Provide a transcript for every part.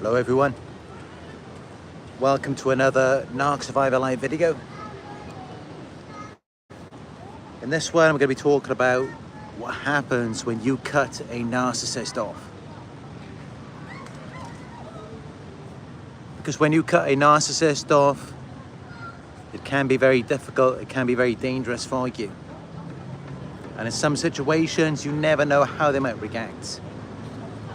Hello everyone, welcome to another Narc Survivor live video. In this one I'm going to be talking about what happens when you cut a narcissist off. Because when you cut a narcissist off, it can be very difficult, it can be very dangerous for you. And in some situations you never know how they might react.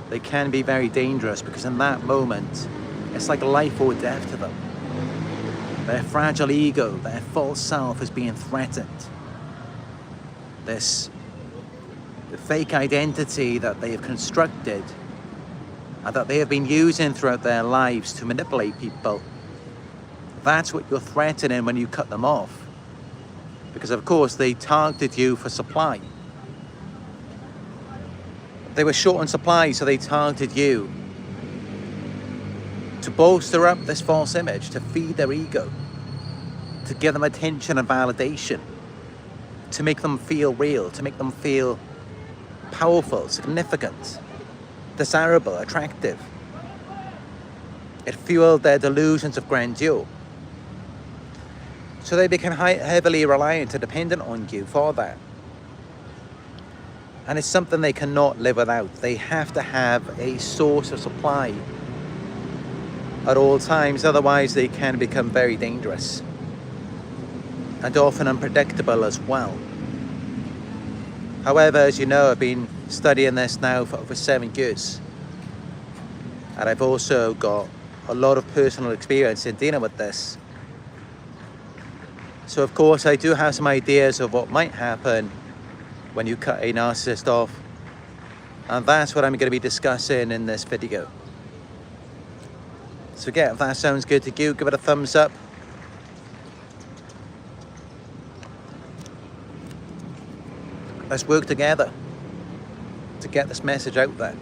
They can be very dangerous because in that moment, it's like life or death to them. Their fragile ego, their false self is being threatened. The fake identity that they have constructed and that they have been using throughout their lives to manipulate people, that's what you're threatening when you cut them off. Because of course they targeted you for supply. They were short on supply, so they targeted you to bolster up this false image, to feed their ego, to give them attention and validation, to make them feel real, to make them feel powerful, significant, desirable, attractive. It fueled their delusions of grandeur. So they became heavily reliant and dependent on you for that. And it's something they cannot live without. They have to have a source of supply at all times, otherwise they can become very dangerous and often unpredictable as well. However, as you know, I've been studying this now for over 7 years. And I've also got a lot of personal experience in dealing with this. So of course I do have some ideas of what might happen when you cut a narcissist off, and that's what I'm going to be discussing in this video. So again, if that sounds good to you, give it a thumbs up. Let's work together to get this message out there,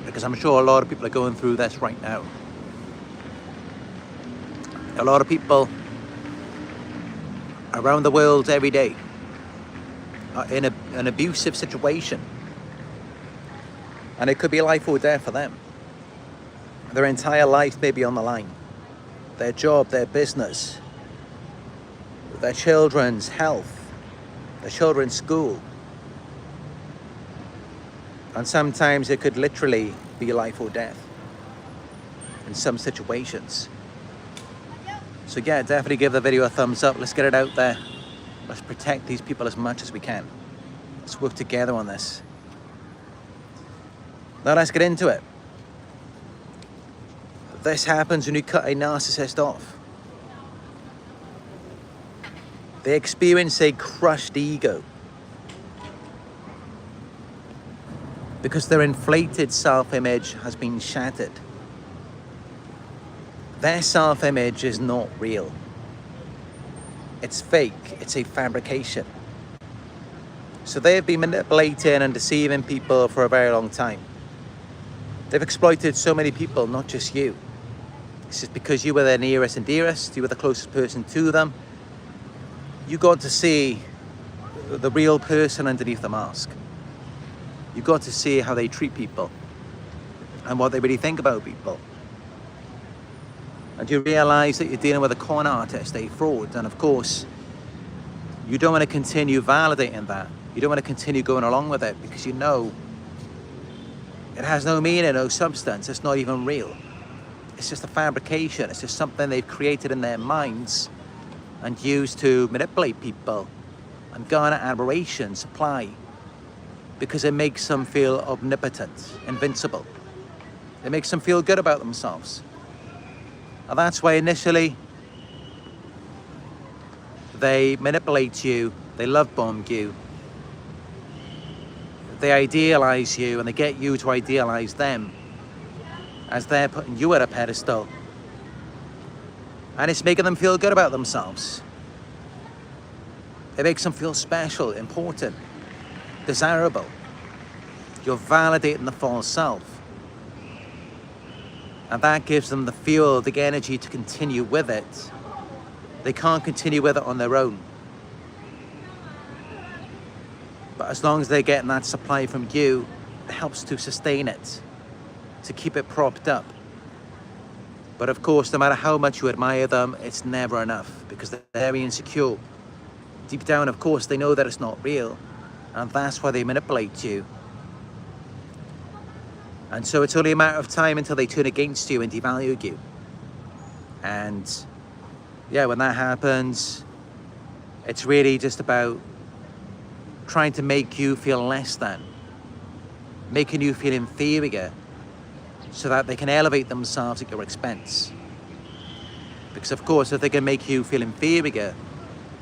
because I'm sure a lot of people are going through this right now. A lot of people around the world every day are in an abusive situation, and it could be life or death for them. Their entire life may be on the line. Their job, their business, their children's health, their children's school. And sometimes it could literally be life or death in some situations. So yeah, definitely give the video a thumbs up. Let's get it out there. Let's protect these people as much as we can. Let's work together on this. Now let's get into it. This happens when you cut a narcissist off. They experience a crushed ego because their inflated self-image has been shattered. Their self-image is not real. It's fake, it's a fabrication. So they have been manipulating and deceiving people for a very long time. They've exploited so many people, not just you. This is because you were their nearest and dearest, you were the closest person to them. You got to see the real person underneath the mask. You got to see how they treat people and what they really think about people. And you realize that you're dealing with a con artist, a fraud, and of course, you don't want to continue validating that. You don't want to continue going along with it because you know it has no meaning, no substance, it's not even real. It's just a fabrication, it's just something they've created in their minds and used to manipulate people and garner admiration, supply, because it makes them feel omnipotent, invincible. It makes them feel good about themselves. And that's why initially they manipulate you, they love bomb you, they idealize you, and they get you to idealize them as they're putting you at a pedestal. And it's making them feel good about themselves. It makes them feel special, important, desirable. You're validating the false self. And that gives them the fuel, the energy to continue with it. They can't continue with it on their own. But as long as they're getting that supply from you, it helps to sustain it. to keep it propped up. But of course, no matter how much you admire them, it's never enough because they're very insecure. Deep down, of course, they know that it's not real, and that's why they manipulate you. And so it's only a matter of time until they turn against you and devalue you. And yeah, when that happens, it's really just about trying to make you feel less than, making you feel inferior, so that they can elevate themselves at your expense. Because of course, if they can make you feel inferior,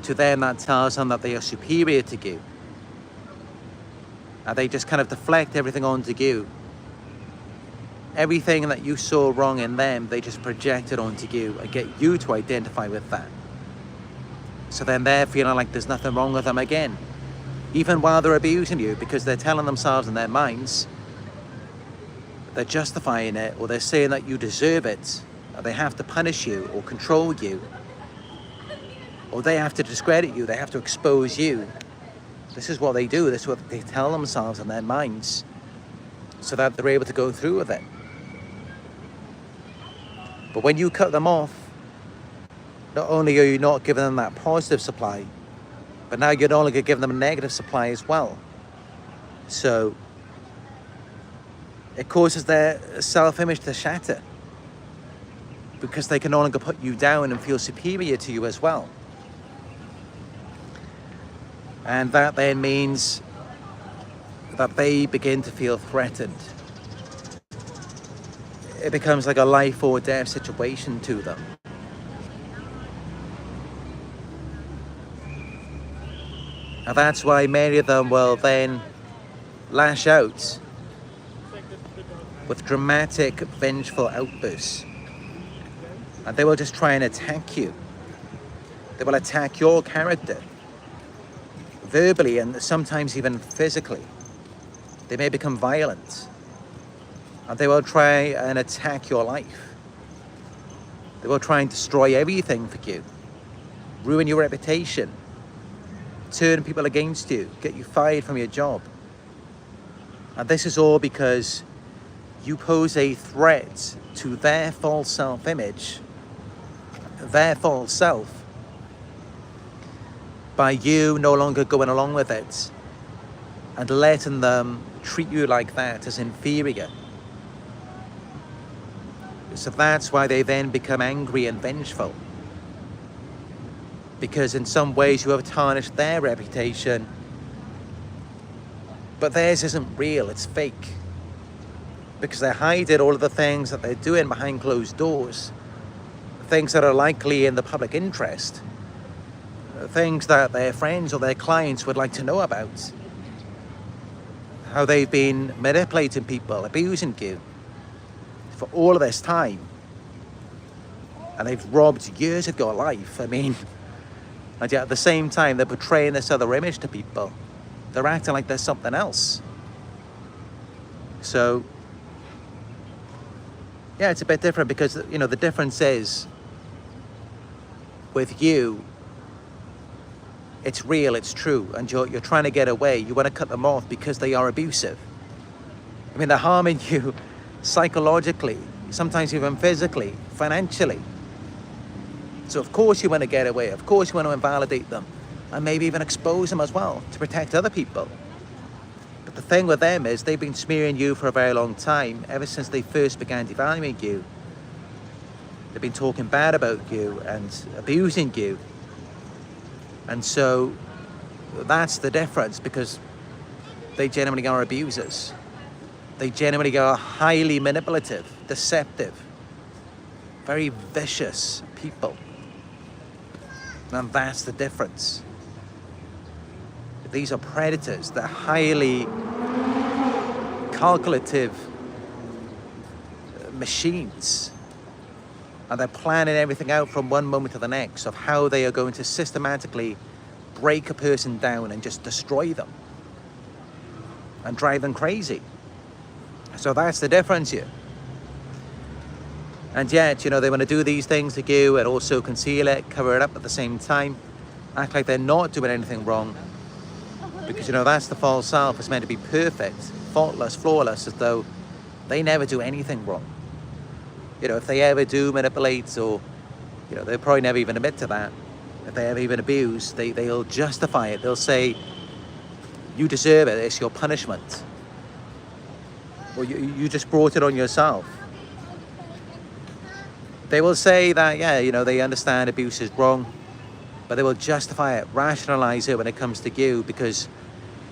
to them that tells them that they are superior to you. And they just kind of deflect everything onto you. Everything that you saw wrong in them, they just project it onto you and get you to identify with that. So then they're feeling like there's nothing wrong with them again, even while they're abusing you, because they're telling themselves in their minds, they're justifying it, or they're saying that you deserve it, or they have to punish you or control you, or they have to discredit you, they have to expose you. This is what they do, this is what they tell themselves in their minds, so that they're able to go through with it. But when you cut them off, not only are you not giving them that positive supply, but now you're no longer giving them a negative supply as well. So it causes their self-image to shatter, because they can no longer put you down and feel superior to you as well. And that then means that they begin to feel threatened. It becomes like a life or death situation to them. And that's why many of them will then lash out with dramatic, vengeful outbursts. And they will just try and attack you. They will attack your character, verbally and sometimes even physically. They may become violent. And they will try and attack your life. They will try and destroy everything for you, ruin your reputation, turn people against you, get you fired from your job. And this is all because you pose a threat to their false self-image, their false self, by you no longer going along with it and letting them treat you like that, as inferior. So that's why they then become angry and vengeful. Because in some ways you have tarnished their reputation, but theirs isn't real, it's fake. Because they're hiding all of the things that they're doing behind closed doors, things that are likely in the public interest, things that their friends or their clients would like to know about. How they've been manipulating people, abusing you for all of this time. And they've robbed years of your life. I mean, and yet at the same time, they're portraying this other image to people. They're acting like there's something else. So, yeah, it's a bit different because, you know, the difference is with you, it's real, it's true, and you're trying to get away. You want to cut them off because they are abusive. I mean, they're harming you psychologically, sometimes even physically, financially. So of course you want to get away, of course you want to invalidate them, and maybe even expose them as well to protect other people. But the thing with them is they've been smearing you for a very long time, ever since they first began devaluing you. They've been talking bad about you and abusing you. And so that's the difference, because they genuinely are abusers. They genuinely are highly manipulative, deceptive, very vicious people. And that's the difference. These are predators. They're highly calculative machines. And they're planning everything out from one moment to the next of how they are going to systematically break a person down and just destroy them and drive them crazy. So that's the difference here. And yet, you know, they want to do these things to you and also conceal it, cover it up at the same time, act like they're not doing anything wrong. Because, you know, that's the false self. It's meant to be perfect, faultless, flawless, as though They never do anything wrong. You know, if they ever do manipulate, or, you know, they'll probably never even admit to that. If they ever even abuse, they'll justify it. They'll say, you deserve it, it's your punishment. Or you just brought it on yourself. They will say that, yeah, you know, they understand abuse is wrong, but they will justify it, rationalize it when it comes to you, because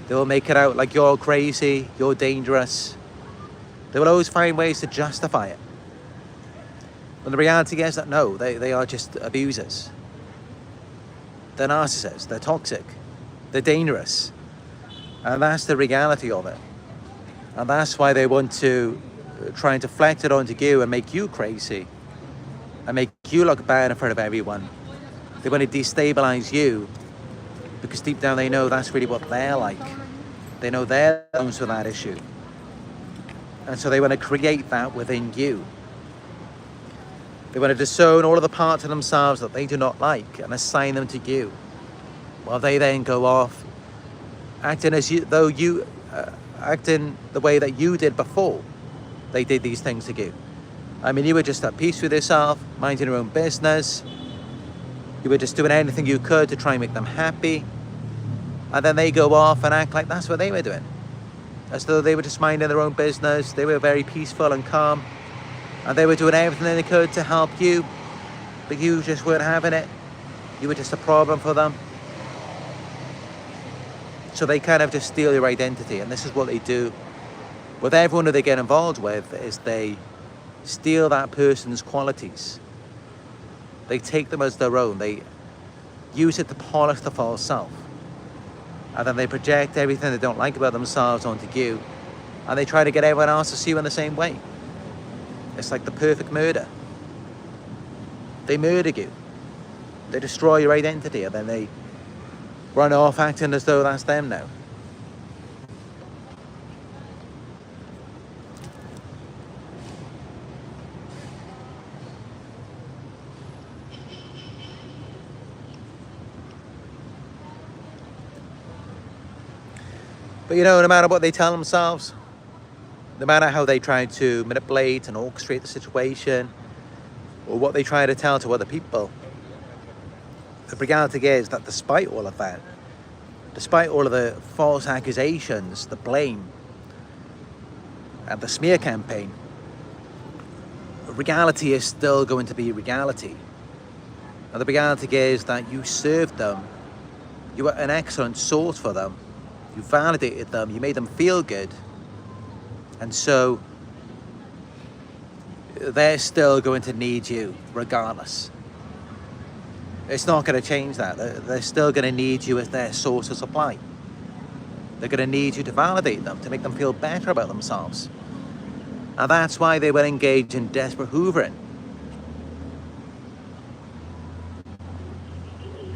they will make it out like you're crazy, you're dangerous. They will always find ways to justify it. When the reality is that no, they are just abusers. They're narcissists, they're toxic, they're dangerous. And that's the reality of it. And that's why they want to try and deflect it onto you and make you crazy and make you look bad in front of everyone. They want to destabilize you because deep down they know that's really what they're like. They know they're the ones with that issue. And so they want to create that within you. They want to disown all of the parts of themselves that they do not like and assign them to you, while they then go off acting as though you acting the way that you did before they did these things to you. I mean, you were just at peace with yourself, minding your own business. You were just doing anything you could to try and make them happy. And then they go off and act like that's what they were doing, as though they were just minding their own business. They were very peaceful and calm, and they were doing everything they could to help you, but you just weren't having it. You were just a problem for them. So they kind of just steal your identity, and this is what they do with everyone who they get involved with, is they steal that person's qualities. They take them as their own. They use it to polish the false self. And then they project everything they don't like about themselves onto you, and they try to get everyone else to see you in the same way. It's like the perfect murder. They murder you. They destroy your identity, and then they run off acting as though that's them now. But you know, no matter what they tell themselves, no matter how they try to manipulate and orchestrate the situation, or what they try to tell to other people, the reality is that despite all of that, despite all of the false accusations, the blame, and the smear campaign, reality is still going to be reality. And the reality is that you served them, you were an excellent source for them, you validated them, you made them feel good, and so they're still going to need you regardless. It's not going to change that. They're still going to need you as their source of supply. They're going to need you to validate them, to make them feel better about themselves. And that's why they will engage in desperate hoovering.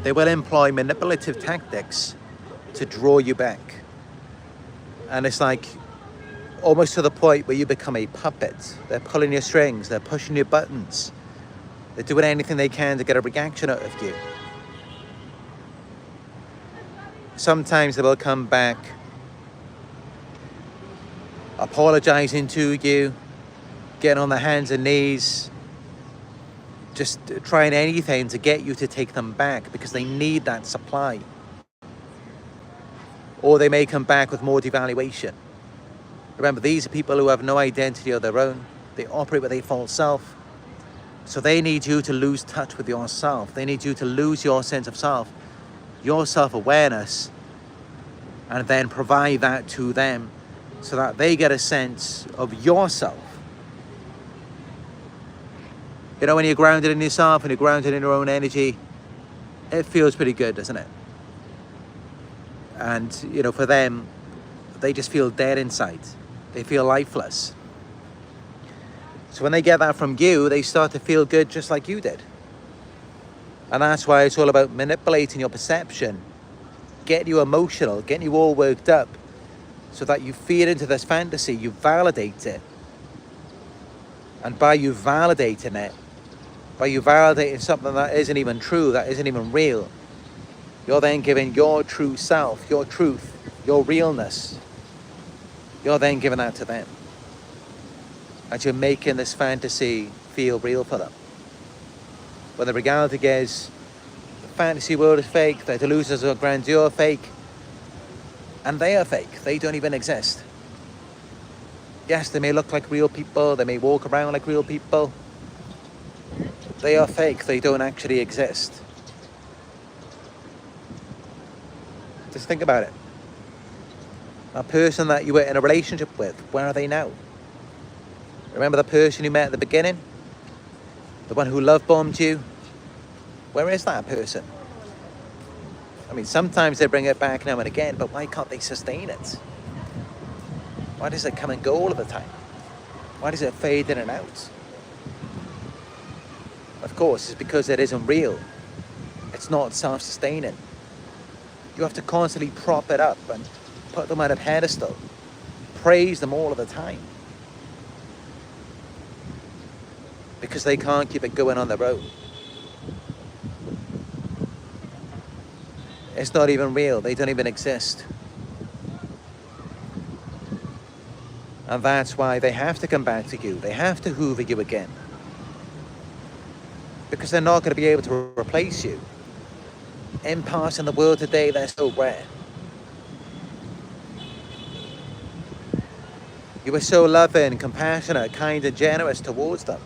They will employ manipulative tactics to draw you back. And it's like almost to the point where you become a puppet. They're pulling your strings, they're pushing your buttons. They're doing anything they can to get a reaction out of you. Sometimes they will come back apologizing to you, getting on their hands and knees, just trying anything to get you to take them back because they need that supply. Or they may come back with more devaluation. Remember, these are people who have no identity of their own. They operate with a false self. So they need you to lose touch with yourself. They need you to lose your sense of self, your self-awareness, and then provide that to them so that they get a sense of yourself. You know, when you're grounded in yourself and you're grounded in your own energy, it feels pretty good, doesn't it? And, you know, for them, they just feel dead inside. They feel lifeless. So when they get that from you, they start to feel good just like you did. And that's why it's all about manipulating your perception, getting you emotional, getting you all worked up, so that you feed into this fantasy, you validate it. And by you validating it, by you validating something that isn't even true, that isn't even real, you're then giving your true self, your truth, your realness, you're then giving that to them. and you're making this fantasy feel real for them. When the reality is, the fantasy world is fake, the delusions of grandeur are fake, and they are fake. They don't even exist. Yes, they may look like real people, they may walk around like real people. They are fake, they don't actually exist. Just think about it. A person that you were in a relationship with, where are they now? Remember the person you met at the beginning? The one who love bombed you? Where is that person? I mean, sometimes they bring it back now and again, but why can't they sustain it? Why does it come and go all of the time? Why does it fade in and out? Of course, it's because it isn't real. It's not self-sustaining. You have to constantly prop it up and put them on a pedestal. Praise them all of the time. Because they can't keep it going on their own. It's not even real. They don't even exist. And that's why they have to come back to you. They have to hoover you again. Because they're not going to be able to replace you. Empaths in the world today, they're so rare. You were so loving, compassionate, kind and generous towards them.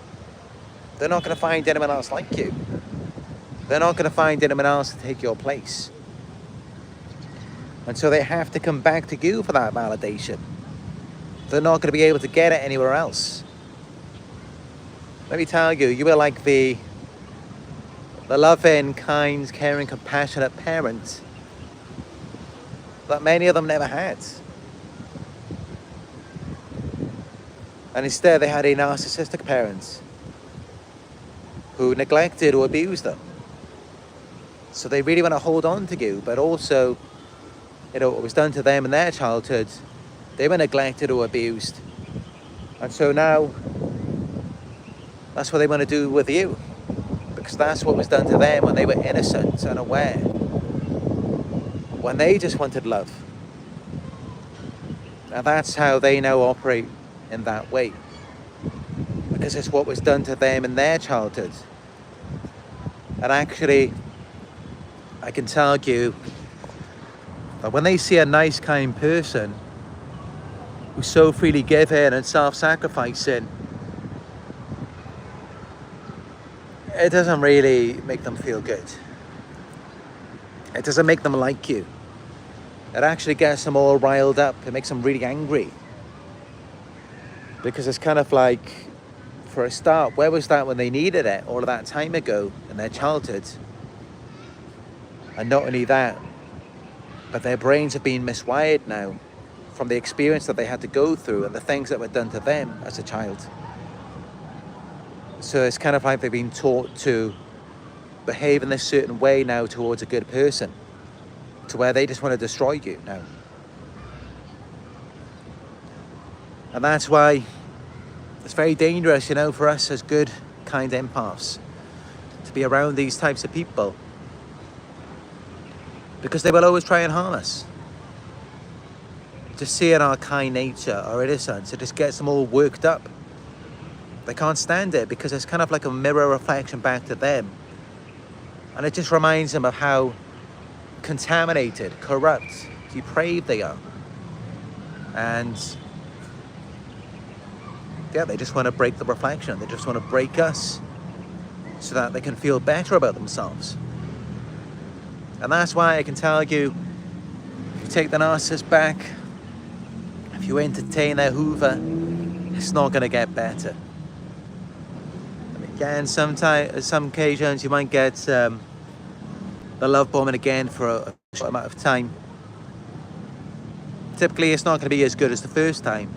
They're not going to find anyone else like you. They're not going to find anyone else to take your place. And so they have to come back to you for that validation. They're not going to be able to get it anywhere else. Let me tell you, you were like the loving, kind, caring, compassionate parent that many of them never had. And instead they had a narcissistic parent who neglected or abused them. So they really want to hold on to you, but also, you know, what was done to them in their childhood, they were neglected or abused. And so now, that's what they want to do with you. Because that's what was done to them when they were innocent and aware. When they just wanted love. And that's how they now operate in that way. Because it's what was done to them in their childhood. And actually, I can tell you that when they see a nice, kind person who's so freely giving and self-sacrificing, it doesn't really make them feel good. It doesn't make them like you. It actually gets them all riled up. It makes them really angry. Because it's kind of like, for a start, where was that when they needed it all of that time ago in their childhood? And not only that, but their brains have been miswired now from the experience that they had to go through and the things that were done to them as a child. So it's kind of like they've been taught to behave in this certain way now towards a good person, to where they just want to destroy you now. And that's why it's very dangerous, you know, for us as good, kind empaths to be around these types of people, because they will always try and harm us. Just seeing our kind nature, our innocence, it just gets them all worked up. They can't stand it because it's kind of like a mirror reflection back to them. And it just reminds them of how contaminated, corrupt, depraved they are. And yeah, they just want to break the reflection. They just want to break us so that they can feel better about themselves. And that's why I can tell you, if you take the narcissist back, if you entertain their hoover, it's not going to get better. Again, some occasions you might get the love bombing again for a short amount of time. Typically, it's not going to be as good as the first time.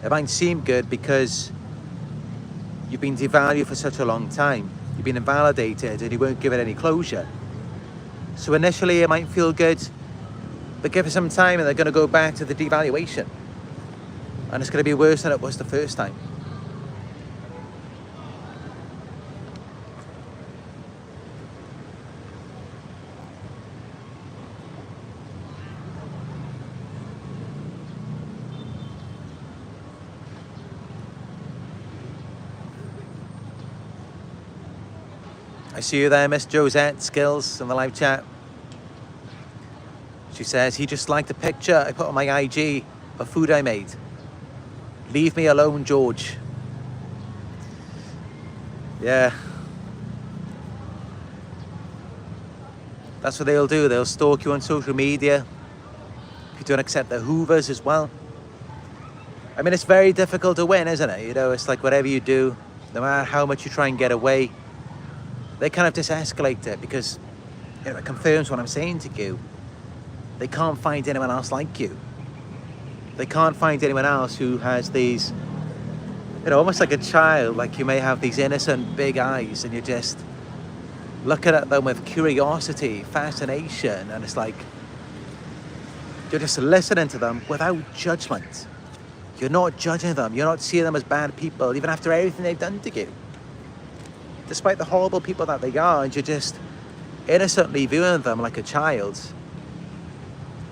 It might seem good because you've been devalued for such a long time. You've been invalidated and you won't give it any closure. So initially it might feel good, but give it some time and they're going to go back to the devaluation. And it's going to be worse than it was the first time. see you there, Miss Josette Skills, in the live chat. She says, he just liked the picture I put on my IG of food I made. Leave me alone, George. Yeah. That's what they'll do. They'll stalk you on social media. If you don't accept their hoovers as well. I mean, it's very difficult to win, isn't it? You know, it's like whatever you do, no matter how much you try and get away, they kind of just escalate it because, you know, it confirms what I'm saying to you. They can't find anyone else like you. They can't find anyone else who has these, you know, almost like a child, like you may have these innocent big eyes and you're just looking at them with curiosity, fascination, and it's like you're just listening to them without judgment. You're not judging them. You're not seeing them as bad people, even after everything they've done to you. Despite the horrible people that they are, and you're just innocently viewing them like a child.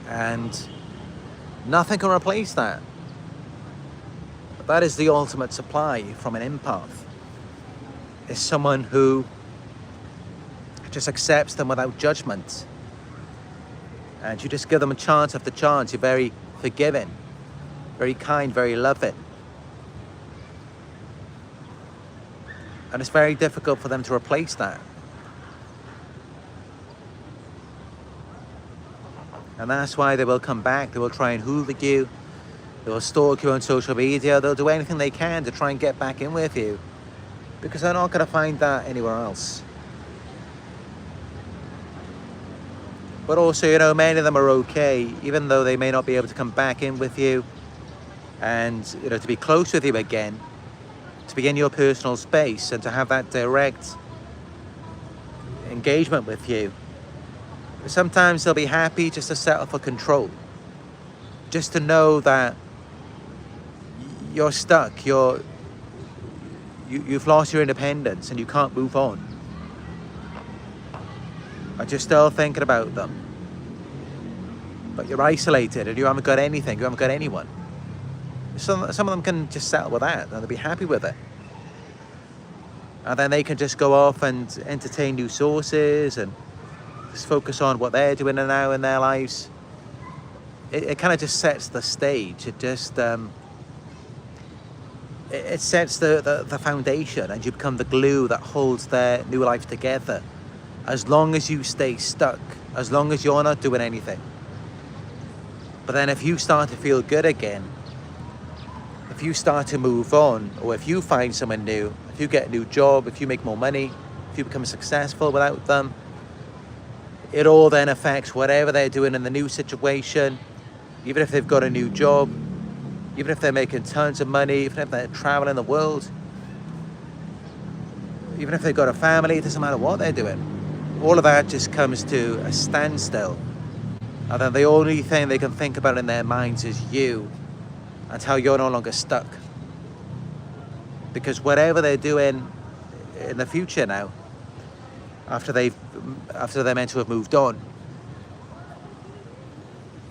And nothing can replace that. But that is the ultimate supply from an empath. Is someone who just accepts them without judgment. And you just give them a chance after chance. You're very forgiving, very kind, very loving. And it's very difficult for them to replace that. And that's why they will come back. They will try and hoover you. They will stalk you on social media. They'll do anything they can to try and get back in with you. Because they're not going to find that anywhere else. But also, you know, many of them are okay, even though they may not be able to come back in with you and, you know, to be close with you again, to be in your personal space and to have that direct engagement with you. But sometimes they'll be happy just to settle for control, just to know that you're stuck, you've lost your independence and you can't move on. And you're still thinking about them. But you're isolated and you haven't got anything, you haven't got anyone. Some of them can just settle with that and they'll be happy with it. And then they can just go off and entertain new sources and just focus on what they're doing now in their lives. It kind of just sets the stage. It just it sets the foundation, and you become the glue that holds their new life together. As long as you stay stuck, as long as you're not doing anything. But then if you start to feel good again, if you start to move on, or if you find someone new, if you get a new job, if you make more money, if you become successful without them, it all then affects whatever they're doing in the new situation. Even if they've got a new job, even if they're making tons of money, even if they're traveling the world, even if they've got a family, it doesn't matter what they're doing. All of that just comes to a standstill. And then the only thing they can think about in their minds is you and how you're no longer stuck. Because whatever they're doing in the future now, after they're meant to have moved on,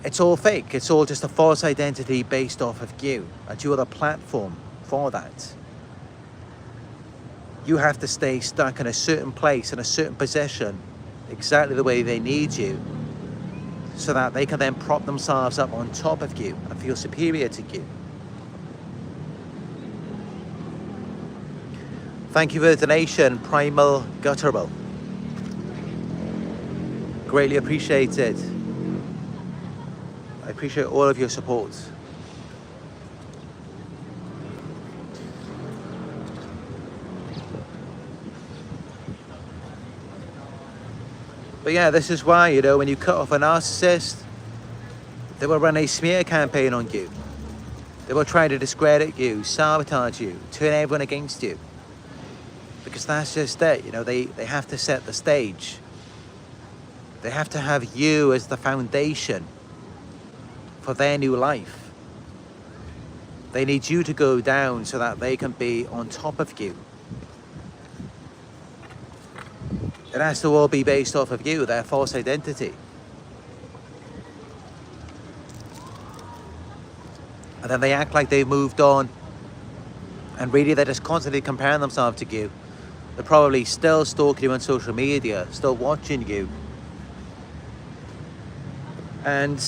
it's all fake. It's all just a false identity based off of you, and you are the platform for that. You have to stay stuck in a certain place, in a certain position, exactly the way they need you, so that they can then prop themselves up on top of you and feel superior to you. Thank you for the donation, Primal Guttural. Greatly appreciated. I appreciate all of your support. But yeah, this is why, you know, when you cut off a narcissist, they will run a smear campaign on you. They will try to discredit you, sabotage you, turn everyone against you. Because that's just it, you know, they have to set the stage. They have to have you as the foundation for their new life. They need you to go down so that they can be on top of you. It has to all be based off of you, their false identity. And then they act like they've moved on, and really they're just constantly comparing themselves to you. They're probably still stalking you on social media, still watching you. And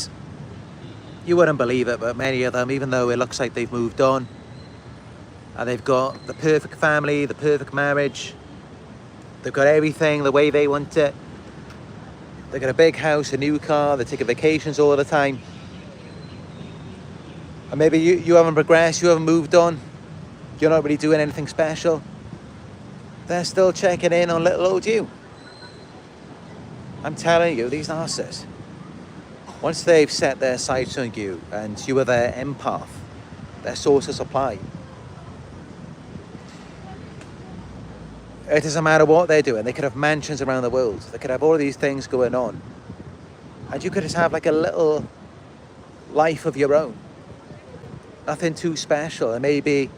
you wouldn't believe it, but many of them, even though it looks like they've moved on, and they've got the perfect family, the perfect marriage, they've got everything the way they want it, they've got a big house, a new car, they're taking vacations all the time, and maybe you haven't progressed, you haven't moved on, you're not really doing anything special, they're still checking in on little old you. I'm telling you, these narcissists, once they've set their sights on you and you are their empath, their source of supply, it doesn't matter what they're doing. They could have mansions around the world. They could have all of these things going on. And you could just have like a little life of your own. Nothing too special. And maybe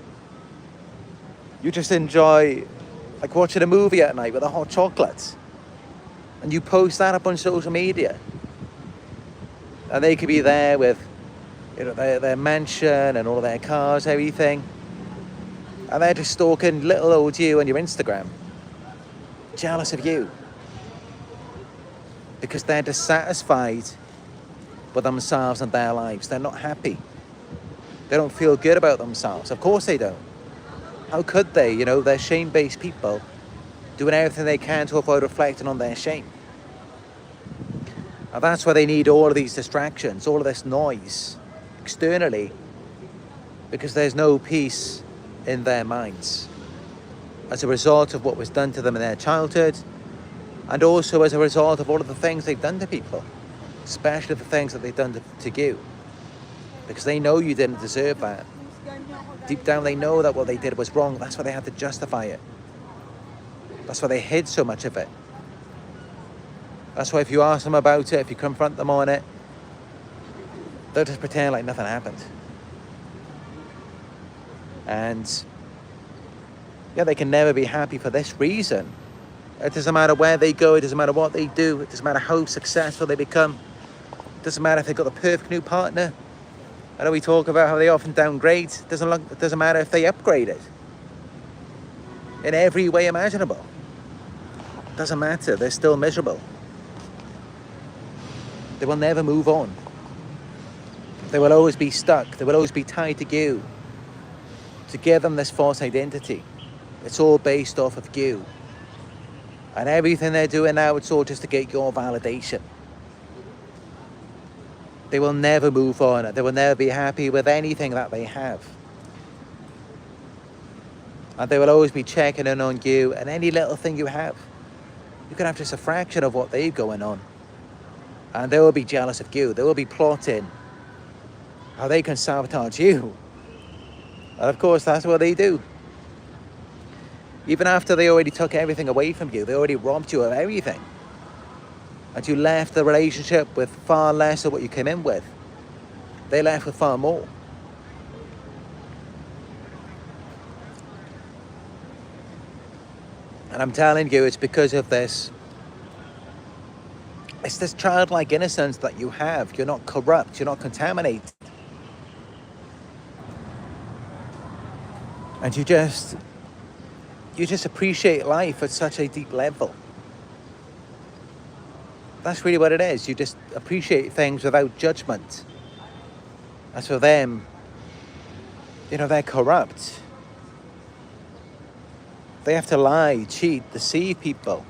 you just enjoy like watching a movie at night with a hot chocolate. And you post that up on social media. And they could be there with, you know, their mansion and all of their cars, everything. And they're just stalking little old you on your Instagram. Jealous of you. Because they're dissatisfied with themselves and their lives. They're not happy. They don't feel good about themselves. Of course they don't. How could they? You know, they're shame-based people doing everything they can to avoid reflecting on their shame. And that's why they need all of these distractions, all of this noise externally, because there's no peace in their minds as a result of what was done to them in their childhood, and also as a result of all of the things they've done to people, especially the things that they've done to you, because they know you didn't deserve that. Deep down they know that what they did was wrong. That's why they had to justify it. That's why they hid so much of it. That's why if you ask them about it, if you confront them on it, they'll just pretend like nothing happened. And yeah, they can never be happy for this reason. It doesn't matter where they go, it doesn't matter what they do, it doesn't matter how successful they become, it doesn't matter if they've got the perfect new partner. I know we talk about how they often downgrade. It doesn't matter if they upgrade it in every way imaginable. It doesn't matter, they're still miserable. They will never move on. They will always be stuck. They will always be tied to you, to give them this false identity. It's all based off of you. And everything they're doing now, it's all just to get your validation. They will never move on. They will never be happy with anything that they have. And they will always be checking in on you and any little thing you have. You can have just a fraction of what they've going on. And they will be jealous of you. They will be plotting how they can sabotage you. And of course, that's what they do. Even after they already took everything away from you, they already robbed you of everything. And you left the relationship with far less of what you came in with. They left with far more. And I'm telling you, it's because of this. It's this childlike innocence that you have. You're not corrupt. You're not contaminated. And you just appreciate life at such a deep level. That's really what it is. You just appreciate things without judgment. As for them, you know, they're corrupt. They have to lie, cheat, deceive people.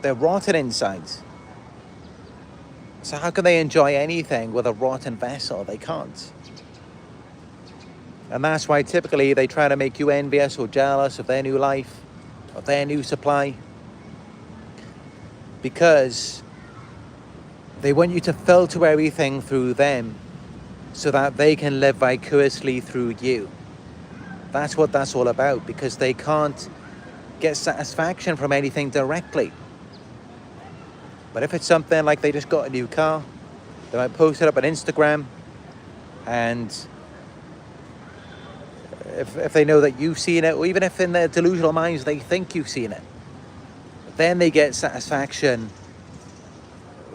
They're rotten inside. So how can they enjoy anything with a rotten vessel? They can't. And that's why typically they try to make you envious or jealous of their new life, of their new supply. Because they want you to filter everything through them so that they can live vicariously through you. That's what that's all about, because they can't get satisfaction from anything directly. But if it's something like they just got a new car, they might post it up on Instagram, and if they know that you've seen it, or even if in their delusional minds they think you've seen it, then they get satisfaction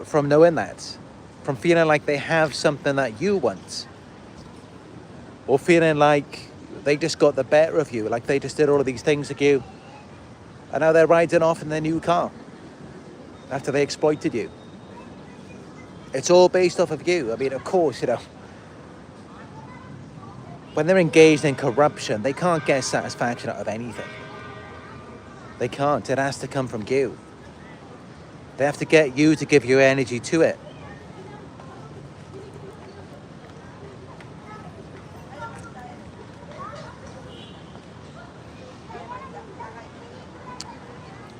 from knowing that, from feeling like they have something that you want, or feeling like they just got the better of you, like they just did all of these things to you, And now they're riding off in their new car after they exploited you. It's all based off of you. I mean, of course, you know, when they're engaged in corruption, they can't get satisfaction out of anything. They can't. It has to come from you. They have to get you to give your energy to it.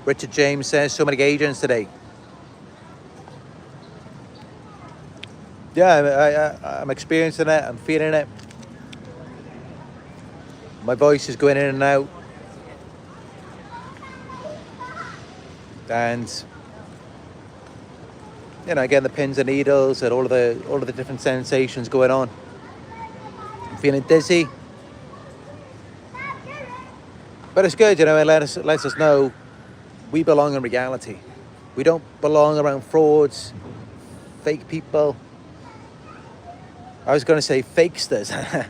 Richard James says, so many agents today. Yeah, I'm experiencing it. I'm feeling it. My voice is going in and out. And, you know, again, the pins and needles and all of the different sensations going on. I'm feeling dizzy. But it's good, you know, it lets us know we belong in reality. We don't belong around frauds, fake people. I was going to say fakesters.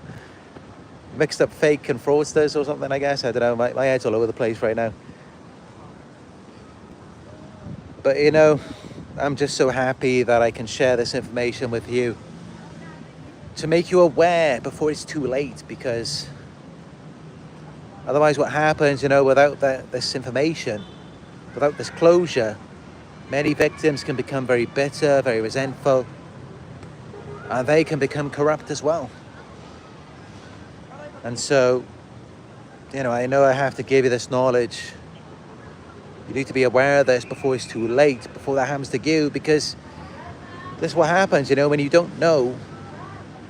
Mixed up fake and fraudsters or something, I guess. I don't know, my head's all over the place right now. But, you know, I'm just so happy that I can share this information with you to make you aware before it's too late, because otherwise what happens, you know, without this information, without this closure, many victims can become very bitter, very resentful, and they can become corrupt as well. And so, you know I have to give you this knowledge. You need to be aware of this before it's too late, before that happens to you, because this is what happens, you know, when you don't know,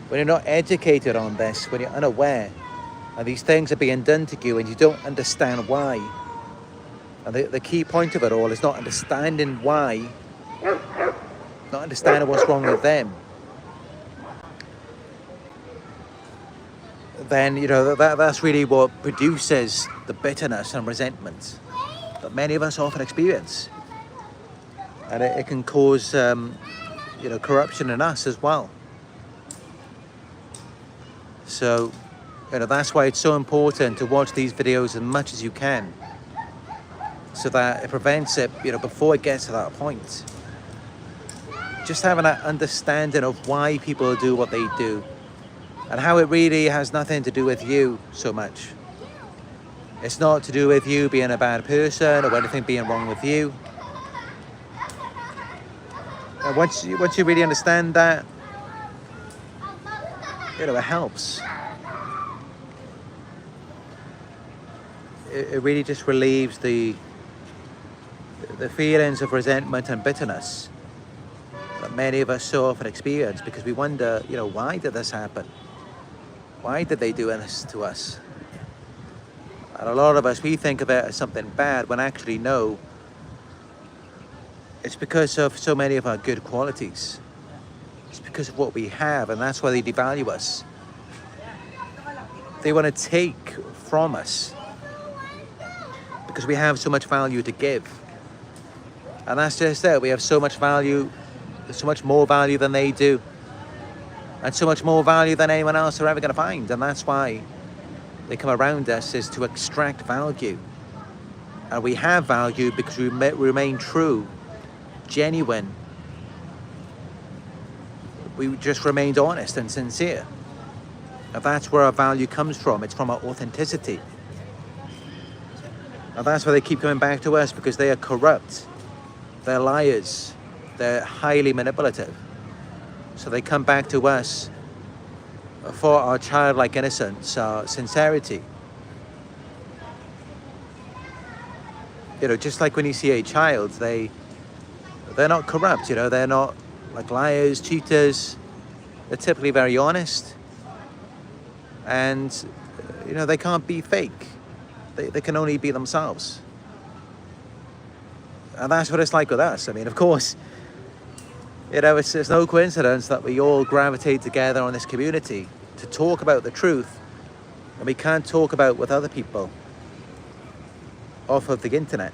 when you're not educated on this, when you're unaware, and these things are being done to you and you don't understand why. And the key point of it all is not understanding why, not understanding what's wrong with them. Then, you know, that's really what produces the bitterness and resentment that many of us often experience. And it can cause, you know, corruption in us as well. So, you know, that's why it's so important to watch these videos as much as you can, so that it prevents it, you know, before it gets to that point. Just having that understanding of why people do what they do, and how it really has nothing to do with you so much. It's not to do with you being a bad person or anything being wrong with you. And once you really understand that, you know, it helps. It really just relieves the feelings of resentment and bitterness that many of us so often experience, because we wonder, you know, why did this happen? Why did they do this to us? And a lot of us, we think of it as something bad, when actually no, it's because of so many of our good qualities. It's because of what we have, and that's why they devalue us. They want to take from us because we have so much value to give. And that's just it. We have so much value, so much more value than they do, and so much more value than anyone else are ever going to find. And that's why they come around us, is to extract value. And we have value because we remain true, genuine. We just remained honest and sincere. And that's where our value comes from. It's from our authenticity. And that's why they keep coming back to us, because they are corrupt. They're liars. They're highly manipulative. So they come back to us for our childlike innocence, our sincerity. You know, just like when you see a child, they're not corrupt, you know, they're not like liars, cheaters. They're typically very honest. And, you know, they can't be fake. They can only be themselves. And that's what it's like with us. I mean, of course, you know, it's no coincidence that we all gravitate together on this community to talk about the truth, and we can't talk about with other people off of the internet.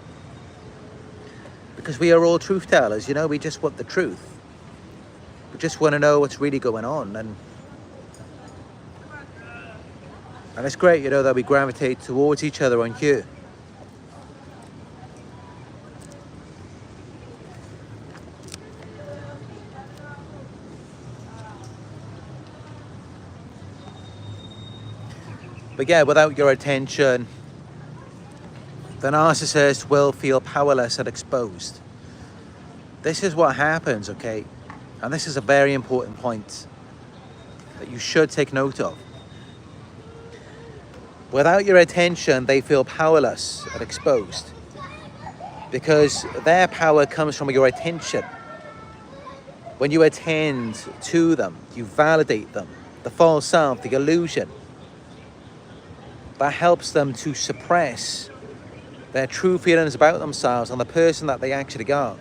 Because we are all truth tellers, you know, we just want the truth. We just want to know what's really going on. And it's great, you know, that we gravitate towards each other on here. But yeah, without your attention, the narcissist will feel powerless and exposed. This is what happens, okay? And this is a very important point that you should take note of. Without your attention, they feel powerless and exposed because their power comes from your attention. When you attend to them, you validate them, the false self, the illusion. That helps them to suppress their true feelings about themselves and the person that they actually are,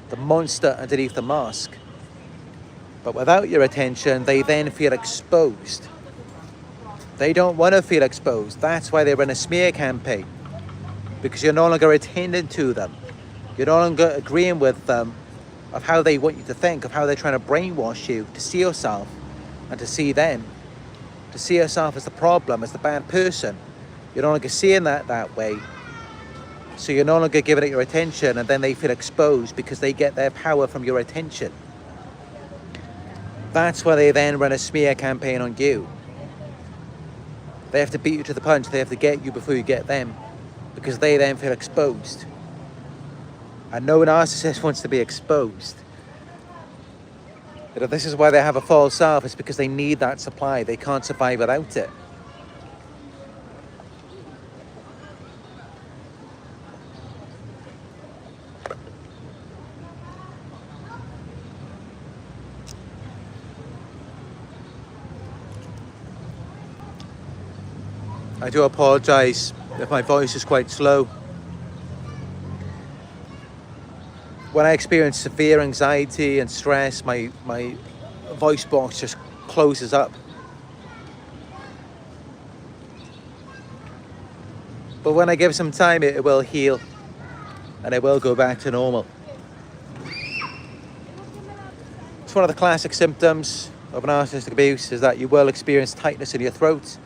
the monster underneath the mask. But without your attention, they then feel exposed. They don't want to feel exposed. That's why they run a smear campaign, because you're no longer attending to them. You're no longer agreeing with them of how they want you to think, of how they're trying to brainwash you to see yourself and to see them, to see yourself as the problem, as the bad person. You're no longer seeing that way. So you're no longer giving it your attention, and then they feel exposed because they get their power from your attention. That's why they then run a smear campaign on you. They have to beat you to the punch. They have to get you before you get them, because they then feel exposed. And no narcissist wants to be exposed. You know, this is why they have a false self. It's because they need that supply. They can't survive without it. I do apologise if my voice is quite slow. When I experience severe anxiety and stress, my voice box just closes up. But when I give some time, it will heal and it will go back to normal. It's one of the classic symptoms of narcissistic abuse is that you will experience tightness in your throat.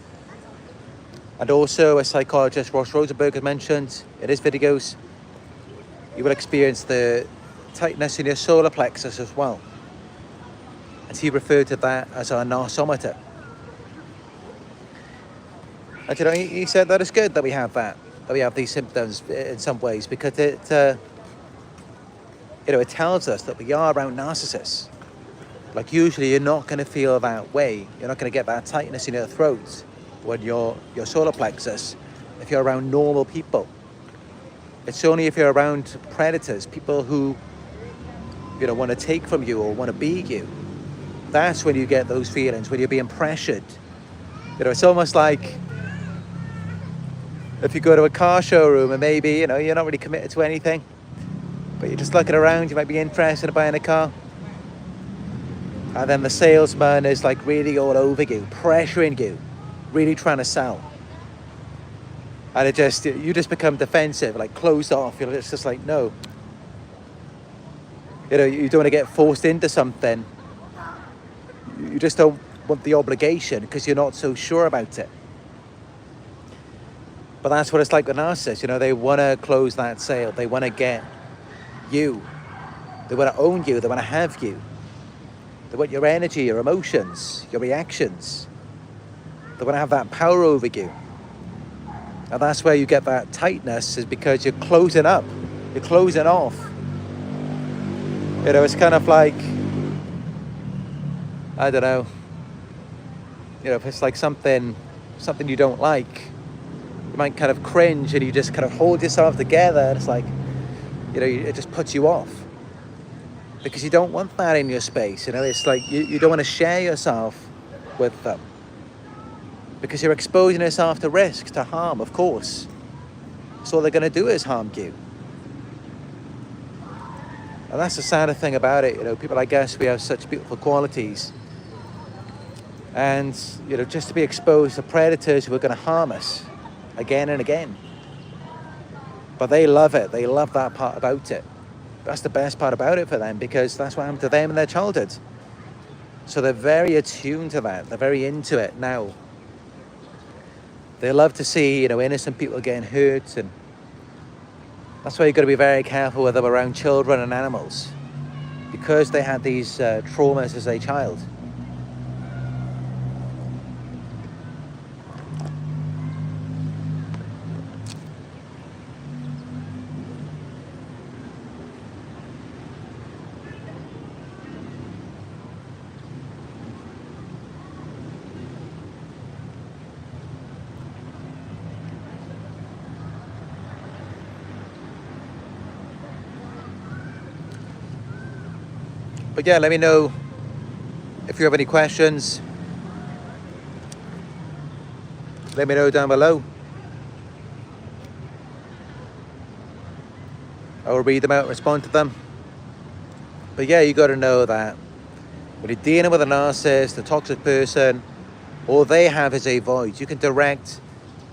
And also, as psychologist Ross Rosenberg has mentioned in his videos, you will experience the tightness in your solar plexus as well. And he referred to that as a narcometer. And you know, he said that it's good that we have that we have these symptoms in some ways, because it tells us that we are around narcissists. Like usually you're not going to feel that way. You're not going to get that tightness in your throat when your solar plexus if you're around normal people. It's only if you're around predators, people who want to take from you or want to be you, that's when you get those feelings, when you're being pressured. It's almost like if you go to a car showroom and maybe you're not really committed to anything, but you're just looking around, you might be interested in buying a car, and then the salesman is like really all over you, pressuring you, really trying to sell, and you just become defensive, like closed off. It's just like, no, you don't want to get forced into something. You just don't want the obligation because you're not so sure about it. But that's what it's like with narcissists. They want to close that sale. They want to get you. They want to own you. They want to have you. They want your energy, your emotions, your reactions. They want to have that power over you. And that's where you get that tightness, is because you're closing up. You're closing off. It's kind of like, I don't know. If it's like something you don't like, you might kind of cringe and you just kind of hold yourself together. And it's like, it just puts you off. Because you don't want that in your space. It's like you don't want to share yourself with them. Because you're exposing yourself to risk, to harm, of course. So all they're going to do is harm you. And that's the sad thing about it. People like us, we have such beautiful qualities. And, just to be exposed to predators who are going to harm us again and again. But they love it. They love that part about it. That's the best part about it for them, because that's what happened to them in their childhood. So they're very attuned to that. They're very into it now. They love to see, innocent people getting hurt, and that's why you've got to be very careful with them around children and animals, because they had these traumas as a child. But yeah, let me know if you have any questions. Let me know down below. I will read them out and respond to them. But yeah, you got to know that when you're dealing with a narcissist, a toxic person, all they have is a void. You can direct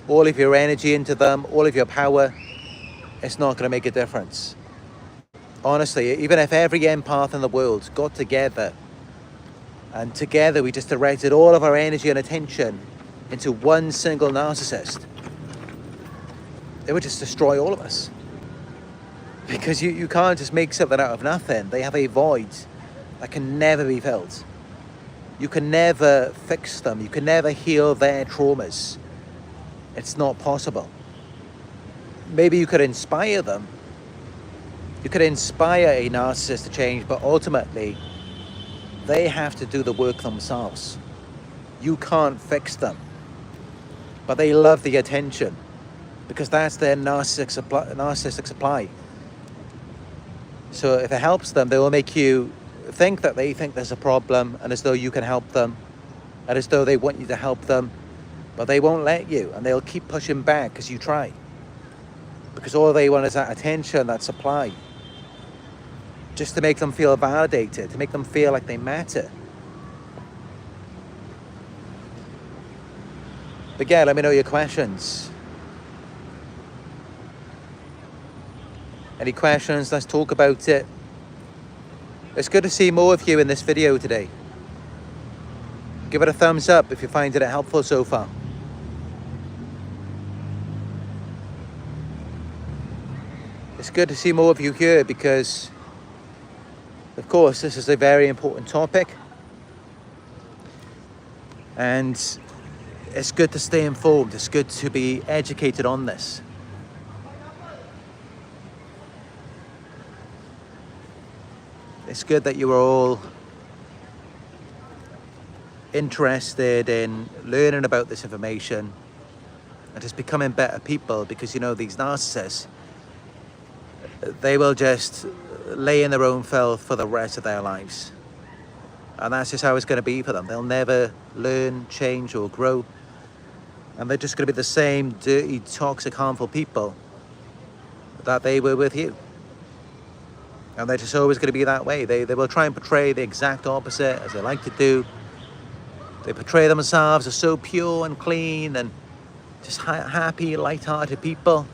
all of your energy into them, all of your power. It's not going to make a difference. Honestly, even if every empath in the world got together and together we just directed all of our energy and attention into one single narcissist, it would just destroy all of us. Because you can't just make something out of nothing. They have a void that can never be filled. You can never fix them. You can never heal their traumas. It's not possible. Maybe you could inspire them. You could inspire a narcissist to change, but ultimately, they have to do the work themselves. You can't fix them. But they love the attention because that's their narcissistic supply. So if it helps them, they will make you think that they think there's a problem and as though you can help them and as though they want you to help them, but they won't let you and they'll keep pushing back because you try. Because all they want is that attention, that supply. Just to make them feel validated, to make them feel like they matter. But yeah, let me know your questions. Any questions? Let's talk about it. It's good to see more of you in this video today. Give it a thumbs up if you're finding it helpful so far. It's good to see more of you here because, of course, this is a very important topic. And it's good to stay informed. It's good to be educated on this. It's good that you are all interested in learning about this information and just becoming better people, because you know these narcissists, they will just lay in their own filth for the rest of their lives. And that's just how it's going to be for them. They'll never learn, change or grow. And they're just going to be the same dirty, toxic, harmful people that they were with you. And they're just always going to be that way. They will try and portray the exact opposite, as they like to do. They portray themselves as so pure and clean and just happy, light-hearted people,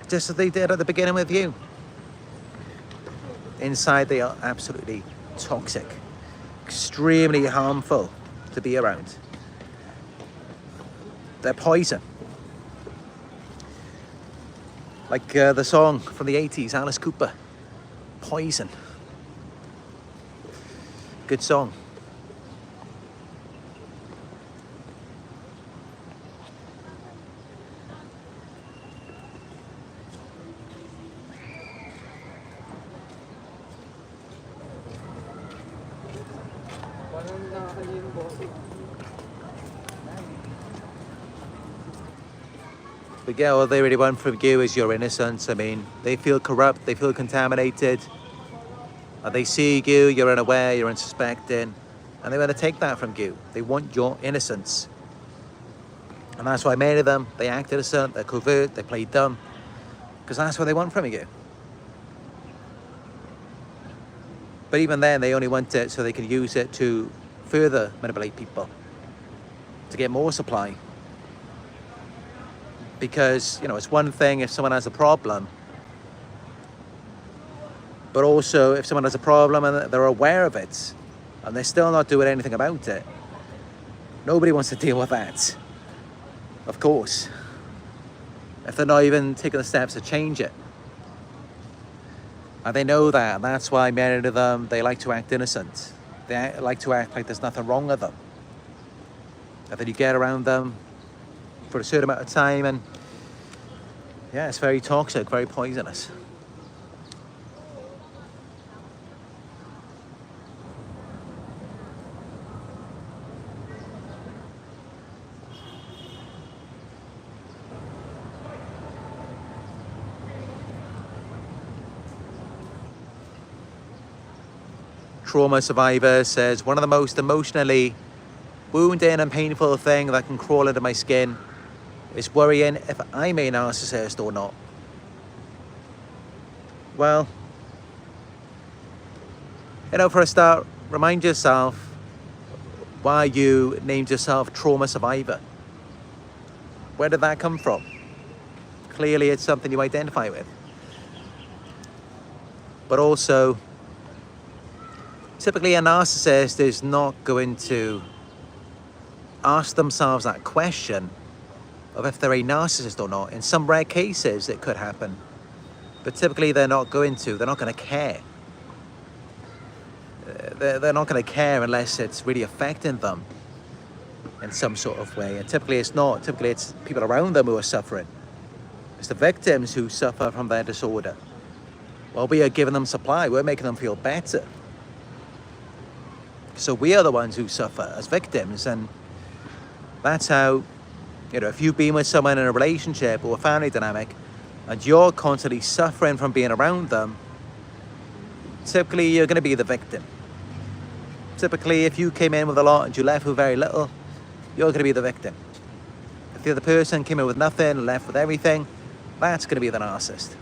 just as they did at the beginning with you. Inside, they are absolutely toxic, extremely harmful to be around. They're poison. Like the song from the 80s, Alice Cooper, Poison. Good song. But yeah, all they really want from you is your innocence. I mean, they feel corrupt, they feel contaminated. They see you, you're unaware, you're unsuspecting, and they want to take that from you. They want your innocence. And that's why many of them, they act innocent, they're covert, they play dumb, because that's what they want from you. But even then, they only want it so they can use it to further manipulate people, to get more supply. Because, you know, it's one thing if someone has a problem, but also if someone has a problem and they're aware of it and they're still not doing anything about it, nobody wants to deal with that, of course, if they're not even taking the steps to change it. And they know that, and that's why many of them, they like to act innocent. They like to act like there's nothing wrong with them. And then you get around them for a certain amount of time and yeah, it's very toxic, very poisonous. trauma survivor, says, one of the most emotionally wounding and painful thing that can crawl into my skin is worrying if I'm a narcissist or not. Well, for a start, remind yourself why you named yourself trauma survivor. Where did that come from? Clearly it's something you identify with. But also, typically a narcissist is not going to ask themselves that question of if they're a narcissist or not. In some rare cases it could happen, but typically they're not going to care. They're not going to care unless it's really affecting them in some sort of way. And typically it's not. Typically it's people around them who are suffering. It's the victims who suffer from their disorder. While we are giving them supply, we're making them feel better. So we are the ones who suffer as victims. And that's how, if you've been with someone in a relationship or a family dynamic and you're constantly suffering from being around them, typically you're going to be the victim. Typically, if you came in with a lot and you left with very little, you're going to be the victim. If the other person came in with nothing and left with everything, that's going to be the narcissist.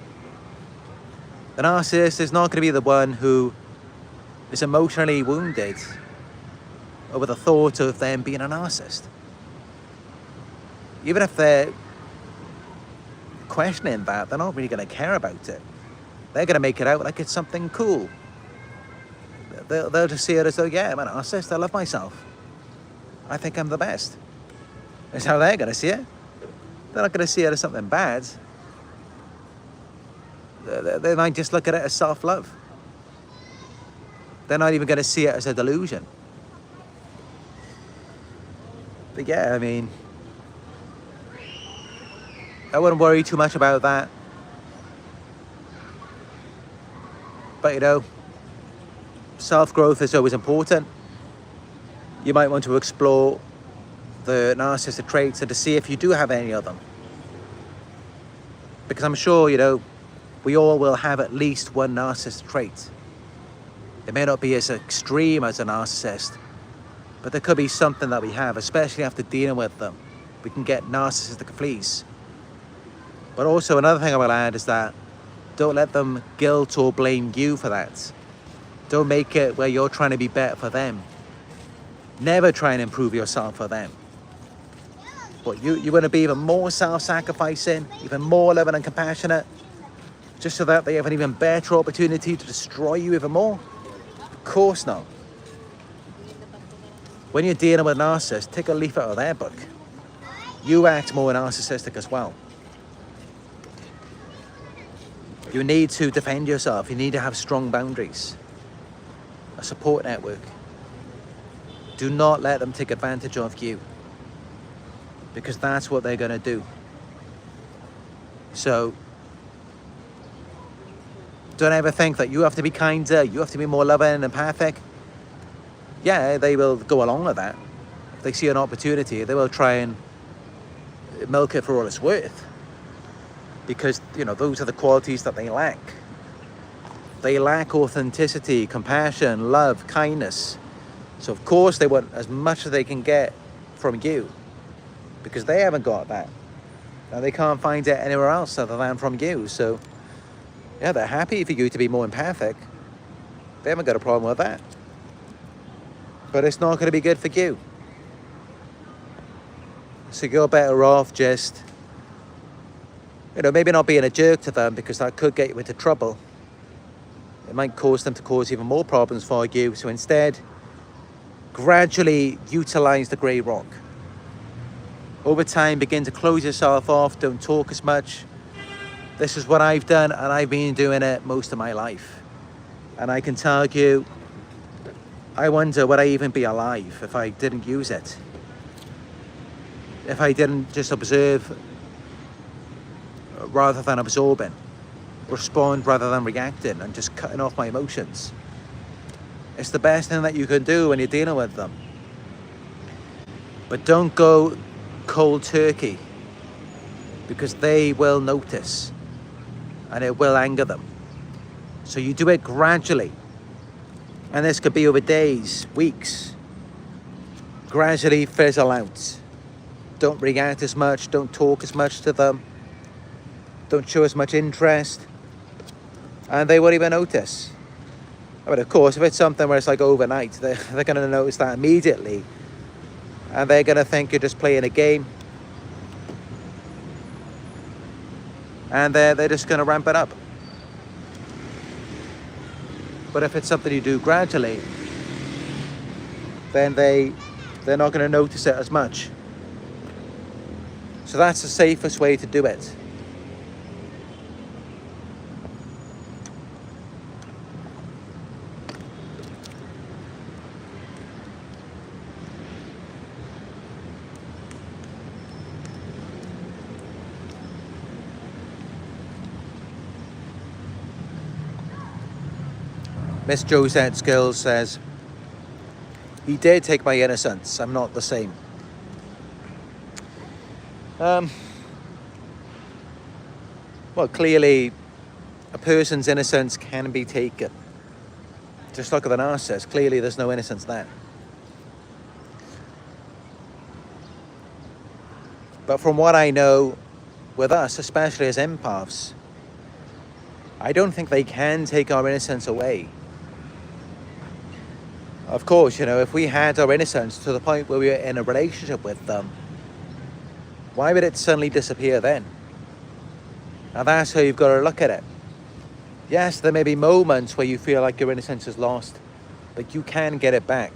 The narcissist is not going to be the one who is emotionally wounded over the thought of them being a narcissist. Even if they're questioning that, they're not really going to care about it. They're going to make it out like it's something cool. They'll just see it as though, yeah, I'm a narcissist, I love myself. I think I'm the best. That's how they're going to see it. They're not going to see it as something bad. They might just look at it as self-love. They're not even going to see it as a delusion. But yeah, I wouldn't worry too much about that. But self-growth is always important. You might want to explore the narcissistic traits and to see if you do have any of them. Because I'm sure, we all will have at least one narcissistic trait. It may not be as extreme as a narcissist, but there could be something that we have, especially after dealing with them. We can get narcissistic fleas. But also another thing I will add is that don't let them guilt or blame you for that. Don't make it where you're trying to be better for them. Never try and improve yourself for them. But you want to be even more self-sacrificing, even more loving and compassionate, just so that they have an even better opportunity to destroy you even more? Of course not. When you're dealing with a narcissist, take a leaf out of their book. You act more narcissistic as well. You need to defend yourself. You need to have strong boundaries. A support network. Do not let them take advantage of you, because that's what they're going to do. So don't ever think that you have to be kinder, you have to be more loving and empathic. Yeah, they will go along with that. If they see an opportunity, they will try and milk it for all it's worth, because those are the qualities that they lack. They lack authenticity, compassion, love, kindness. So of course they want as much as they can get from you, because they haven't got that. And they can't find it anywhere else other than from you. So yeah, they're happy for you to be more empathic. They haven't got a problem with that. But it's not going to be good for you. So you're better off just, maybe not being a jerk to them, because that could get you into trouble. It might cause them to cause even more problems for you. So instead, gradually utilize the grey rock. Over time, begin to close yourself off. Don't talk as much. This is what I've done, and I've been doing it most of my life. And I can tell you, I wonder would I even be alive if I didn't use it. If I didn't just observe rather than absorbing. Respond rather than reacting, and just cutting off my emotions. It's the best thing that you can do when you're dealing with them. But don't go cold turkey, because they will notice and it will anger them. So you do it gradually. And this could be over days, weeks. Gradually fizzle out. Don't react as much, don't talk as much to them, don't show as much interest, and they won't even notice. But of course, if it's something where it's like overnight, they're going to notice that immediately, and they're going to think you're just playing a game, and they're just going to ramp it up. But if it's something you do gradually, then they're not going to notice it as much. So that's the safest way to do it. Miss Josette Skills says, he did take my innocence. I'm not the same. Well, clearly, a person's innocence can be taken. Just look at the narcissist. Clearly, there's no innocence there. But from what I know, with us, especially as empaths, I don't think they can take our innocence away. Of course, if we had our innocence to the point where we were in a relationship with them, why would it suddenly disappear then? Now that's how you've got to look at it. Yes, there may be moments where you feel like your innocence is lost, but you can get it back.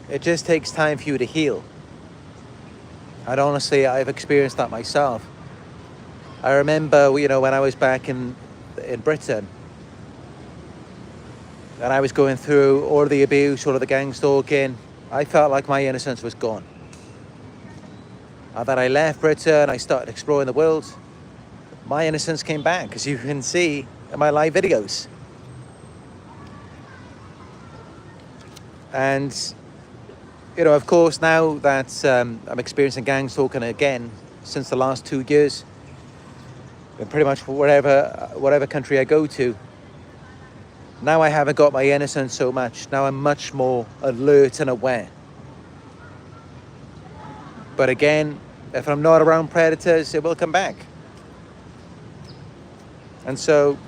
It just takes time for you to heal. And honestly, I've experienced that myself. I remember, when I was back in Britain, and I was going through all of the abuse, all of the gang stalking, I felt like my innocence was gone. And then I left Britain, I started exploring the world. My innocence came back, as you can see in my live videos. And, of course, now that I'm experiencing gang stalking again, since the last 2 years, and pretty much whatever country I go to, now I haven't got my innocence so much. Now I'm much more alert and aware. But again, if I'm not around predators, it will come back. And so,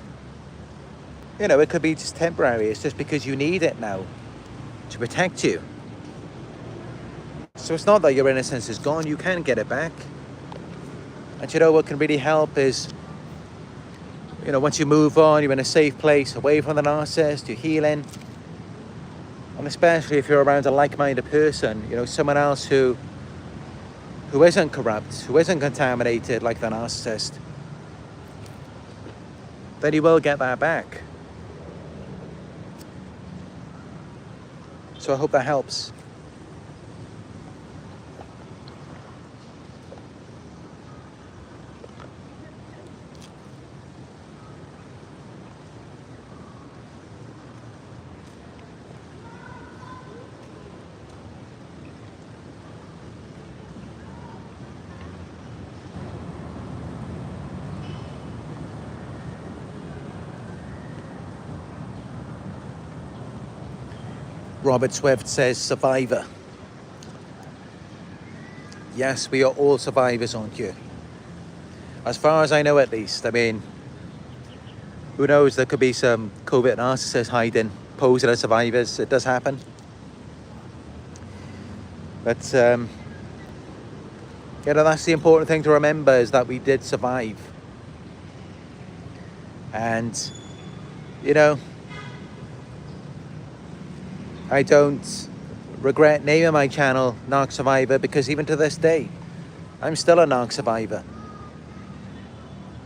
it could be just temporary. It's just because you need it now to protect you. So it's not that your innocence is gone. You can get it back. And what can really help is, once you move on, you're in a safe place, away from the narcissist, you're healing. And especially if you're around a like-minded person, someone else who isn't corrupt, who isn't contaminated like the narcissist, then you will get that back. So I hope that helps. Robert Swift says, survivor. Yes, we are all survivors on here. As far as I know, at least. I mean, who knows, there could be some covert narcissists hiding, posing as survivors. It does happen. But, that's the important thing to remember, is that we did survive. And, I don't regret naming my channel Narc Survivor, because even to this day, I'm still a Narc Survivor.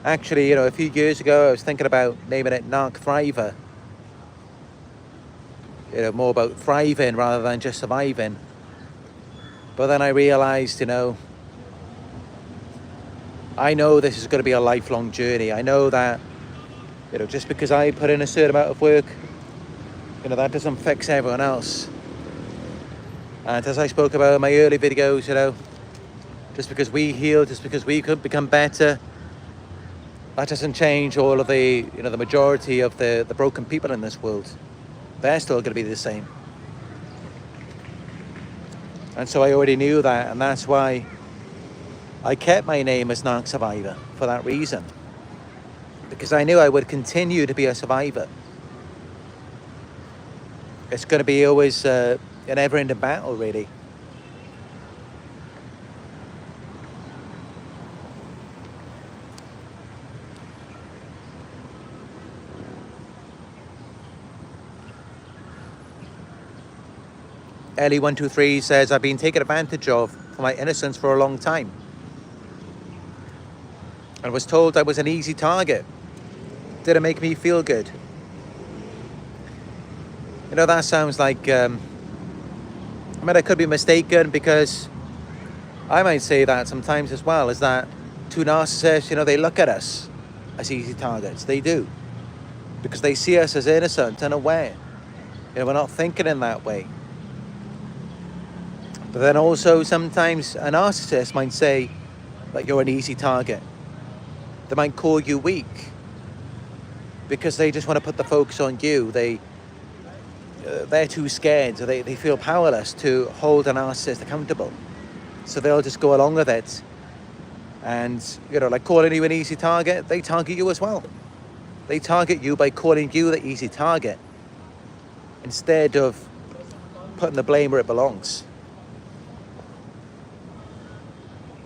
Actually, a few years ago, I was thinking about naming it Narc Thriver. More about thriving rather than just surviving. But then I realized, I know this is going to be a lifelong journey. I know that, just because I put in a certain amount of work, that doesn't fix everyone else. And as I spoke about in my early videos, just because we heal, just because we could become better, That doesn't change all of the, the majority of the broken people in this world. They're still going to be the same. And so I already knew that, and that's why I kept my name as Narc Survivor, for that reason. Because I knew I would continue to be a survivor. It's going to be always an ever-ending battle, really. Ellie123 says, I've been taken advantage of for my innocence for a long time. And was told I was an easy target. Didn't make me feel good. That sounds like, I could be mistaken, because I might say that sometimes as well, is that to narcissists, they look at us as easy targets. They do. Because they see us as innocent and aware. We're not thinking in that way. But then also sometimes a narcissist might say that you're an easy target. They might call you weak because they just want to put the focus on you. They're too scared, so they feel powerless to hold a narcissist accountable. So they'll just go along with it. And, like calling you an easy target, they target you as well. They target you by calling you the easy target instead of putting the blame where it belongs.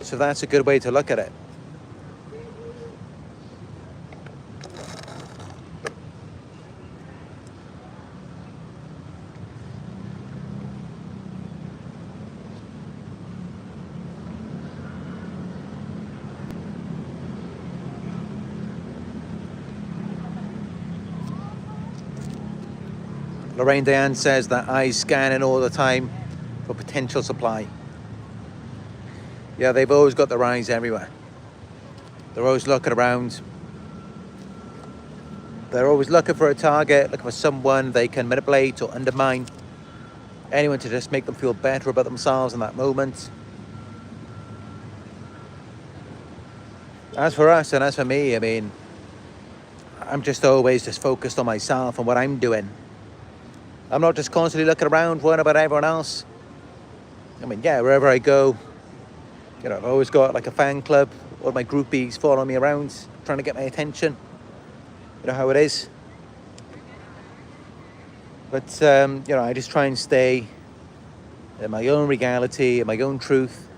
So that's a good way to look at it. Lorraine Diane says that eyes scanning all the time for potential supply. Yeah, they've always got their eyes everywhere. They're always looking around. They're always looking for a target, looking for someone they can manipulate or undermine. Anyone to just make them feel better about themselves in that moment. As for us and as for me, I'm just always just focused on myself and what I'm doing. I'm not just constantly looking around, worrying about everyone else. Wherever I go, I've always got like a fan club, all my groupies following me around, trying to get my attention. You know how it is. But, I just try and stay in my own reality, in my own truth.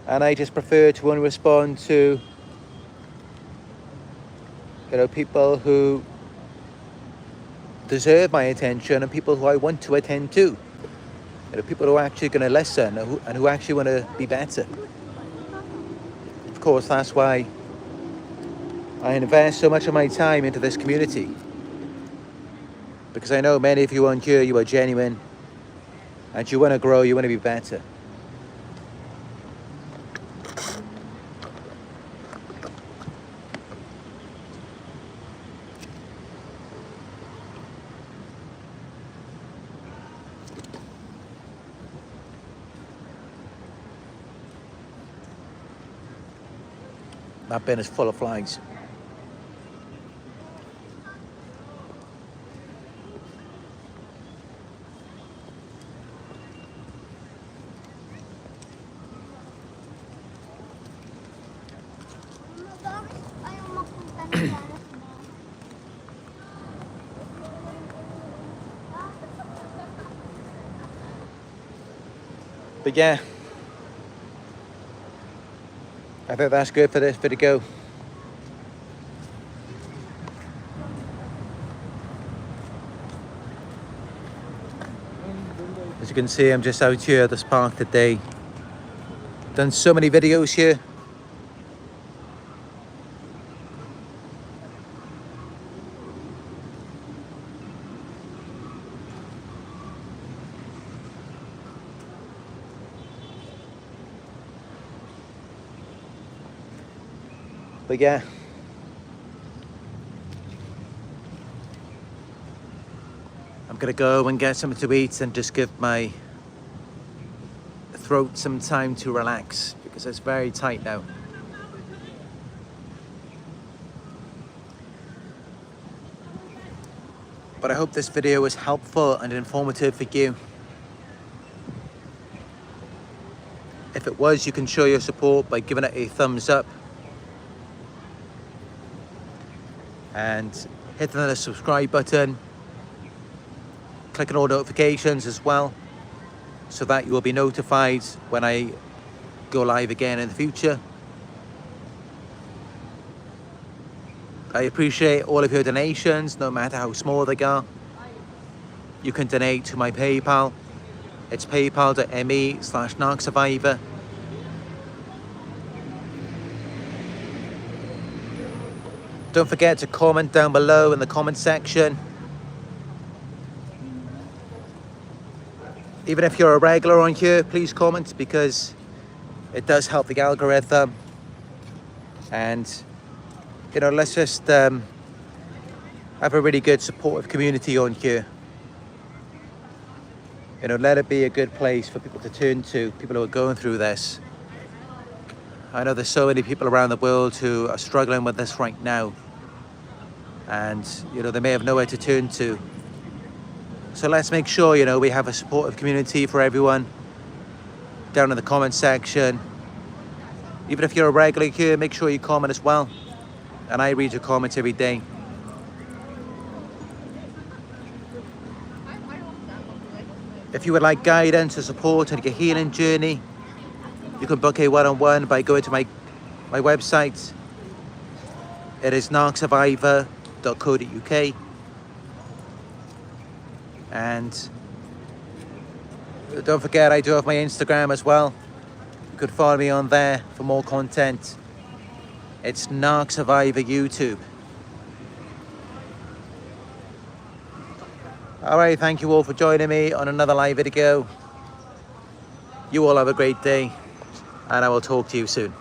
And I just prefer to only respond to, people who deserve my attention and people who I want to attend to. People who are actually going to listen and who actually want to be better. Of course, that's why I invest so much of my time into this community. Because I know many of you on here, you are genuine and you want to grow, you want to be better. That bin is full of flies. But yeah, I think that's good for this video. As you can see, I'm just out here at this park today. Done so many videos here. But yeah, I'm gonna go and get something to eat and just give my throat some time to relax because it's very tight now. But I hope this video was helpful and informative for you. If it was, you can show your support by giving it a thumbs up and hitting the subscribe button, clicking all notifications as well, so that you will be notified when I go live again in the future. I appreciate all of your donations, no matter how small they are. You can donate to my PayPal. It's paypal.me/Narc Survivor. Don't forget to comment down below in the comment section. Even if you're a regular on here, please comment, because it does help the algorithm. And you know, let's just have a really good supportive community on here. You know, let it be a good place for people to turn to, people who are going through this. I know there's so many people around the world who are struggling with this right now, and you know, they may have nowhere to turn to. So let's make sure, you know, we have a supportive community for everyone down in the comment section. Even if you're a regular here, make sure you comment as well, and I read your comments every day. If you would like guidance or support on your healing journey, you can book a one-on-one by going to my website. It is narcsurvivor.co.uk. And don't forget, I do have my Instagram as well. You could follow me on there for more content. It's Narc Survivor YouTube. Alright, thank you all for joining me on another live video. You all have a great day, and I will talk to you soon.